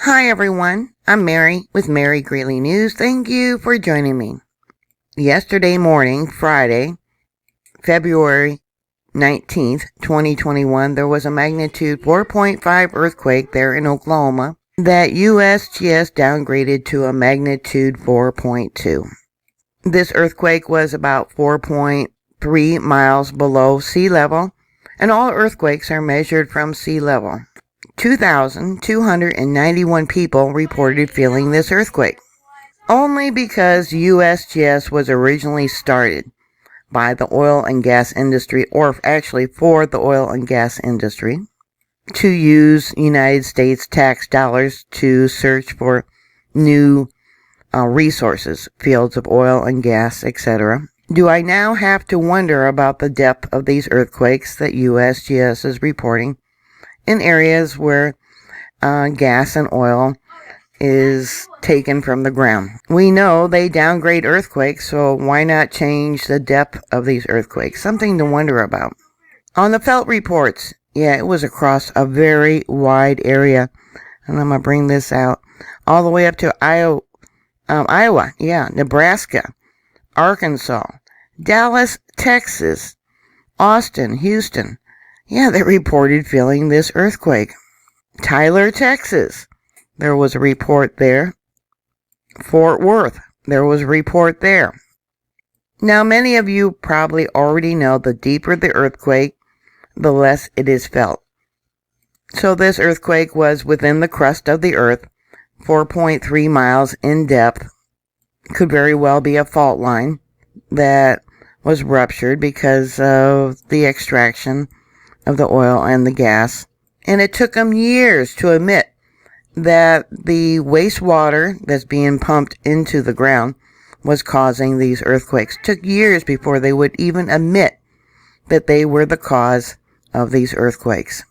Hi everyone, I'm Mary with Mary Greeley News. Thank you for joining me. Yesterday morning, Friday, February 19th, 2021, there was a magnitude 4.5 earthquake there in Oklahoma that USGS downgraded to a magnitude 4.2. This earthquake was about 4.3 miles below sea level, and all earthquakes are measured from sea level. 2,291 people reported feeling this earthquake, only because USGS was originally started by the oil and gas industry, or actually for the oil and gas industry, to use United States tax dollars to search for new resources, fields of oil and gas, etc. Do I now have to wonder about the depth of these earthquakes that USGS is reporting in areas where gas and oil is taken from the ground? We know they downgrade earthquakes, so why not change the depth of these earthquakes? Something to wonder about. On the felt reports, it was across a very wide area, and I'm going to bring this out all the way up to Iowa, Nebraska, Arkansas, Dallas, Texas, Austin, Houston. They reported feeling this earthquake. Tyler, Texas, there was a report there. Fort Worth, there was a report there. Now, many of you probably already know the deeper the earthquake, the less it is felt. So this earthquake was within the crust of the earth, 4.3 miles in depth. Could very well be a fault line that was ruptured because of the extraction of the oil and the gas. And it took them years to admit that the wastewater that's being pumped into the ground was causing these earthquakes. It took years before they would even admit that they were the cause of these earthquakes.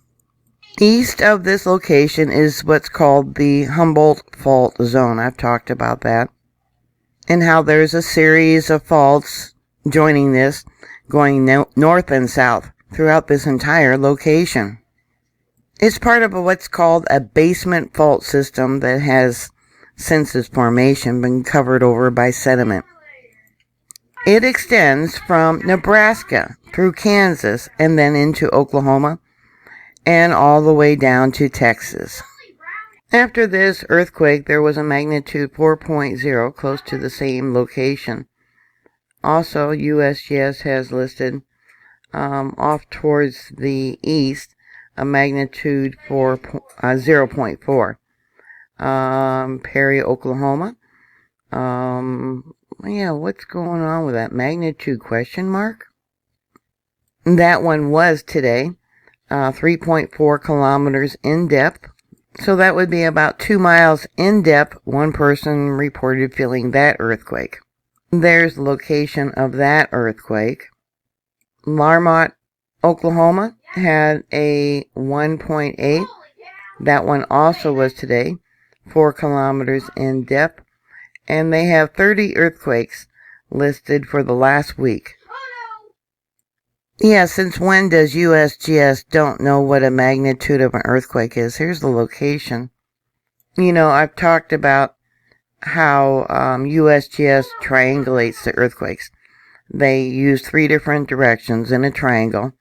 East of this location is what's called the Humboldt Fault Zone. I've talked about that, and how there's a series of faults joining this, going north and south throughout this entire location. It's part of what's called a basement fault system that has, since its formation, been covered over by sediment. It extends from Nebraska through Kansas and then into Oklahoma and all the way down to Texas. After this earthquake, there was a magnitude 4.0 close to the same location. Also, USGS has listed off towards the east a magnitude 0.4. Perry, Oklahoma. What's going on with that magnitude question mark? That one was today, 3.4 kilometers in depth. So that would be about 2 miles in depth. One person reported feeling that earthquake. There's the location of that earthquake. Larmont, Oklahoma had a 1.8. That one also was today, 4 kilometers in depth. And they have 30 earthquakes listed for the last week. Since when does USGS don't know what a magnitude of an earthquake is? Here's the location. I've talked about how USGS triangulates the earthquakes. They use 3 different directions in a triangle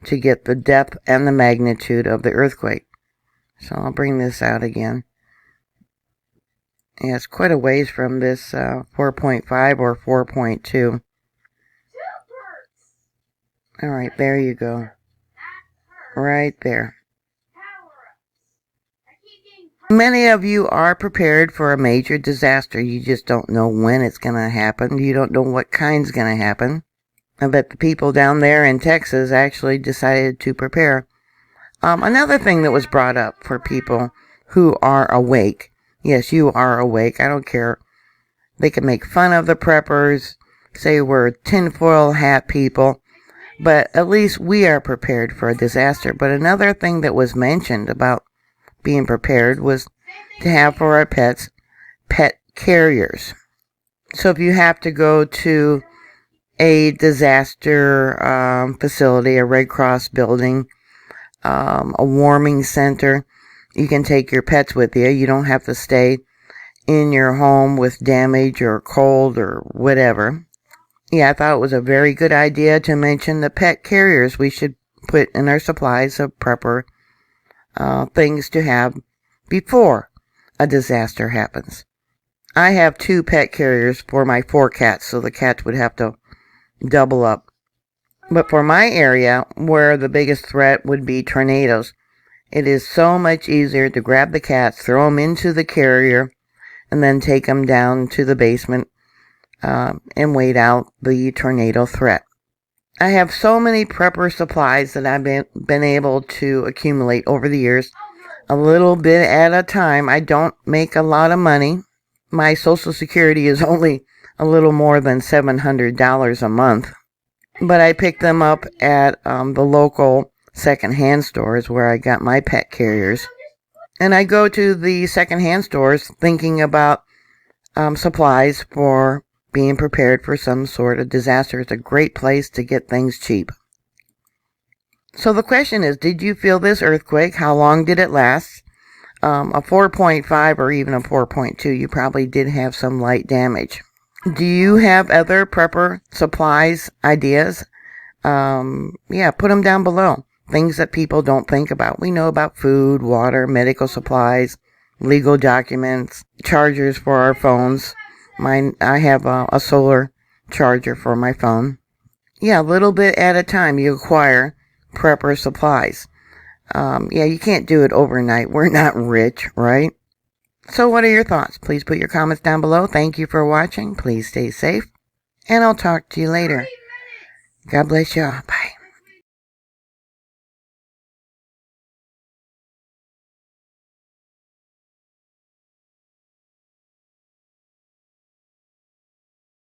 to get the depth and the magnitude of the earthquake. So I'll bring this out again. It's quite a ways from this 4.5 or 4.2. All right, there you go. Right there. Many of you are prepared for a major disaster. You just don't know when it's going to happen. You don't know what kind's going to happen. I bet the people down there in Texas actually decided to prepare. Another thing that was brought up for people who are awake. Yes, you are awake. I don't care. They can make fun of the preppers, say we're tinfoil hat people, but at least we are prepared for a disaster. But another thing that was mentioned about being prepared was to have for our pets pet carriers. So if you have to go to a disaster facility, a Red Cross building, a warming center, You can take your pets with you. You don't have to stay in your home with damage or cold or whatever. Yeah, I thought it was a very good idea to mention the pet carriers we should put in our supplies of prepper things to have before a disaster happens. I have 2 pet carriers for my 4 cats, so the cats would have to double up. But for my area, where the biggest threat would be tornadoes, it is so much easier to grab the cats, throw them into the carrier, and then take them down to the basement and wait out the tornado threat. I have so many prepper supplies that I've been able to accumulate over the years, a little bit at a time. I don't make a lot of money. My Social Security is only a little more than $700 a month. But I pick them up at the local secondhand stores where I got my pet carriers. And I go to the secondhand stores thinking about supplies for being prepared for some sort of disaster. It's a great place to get things cheap. So the question is, did you feel this earthquake? How long did it last? A 4.5 or even a 4.2, you probably did have some light damage. Do you have other prepper supplies ideas? Put them down below. Things that people don't think about. We know about food, water, medical supplies, legal documents, chargers for our phones. I have a solar charger for my phone. Yeah, a little bit at a time you acquire prepper supplies. You can't do it overnight. We're not rich, right? So what are your thoughts? Please put your comments down below. Thank you for watching. Please stay safe. And I'll talk to you later. God bless y'all. Bye.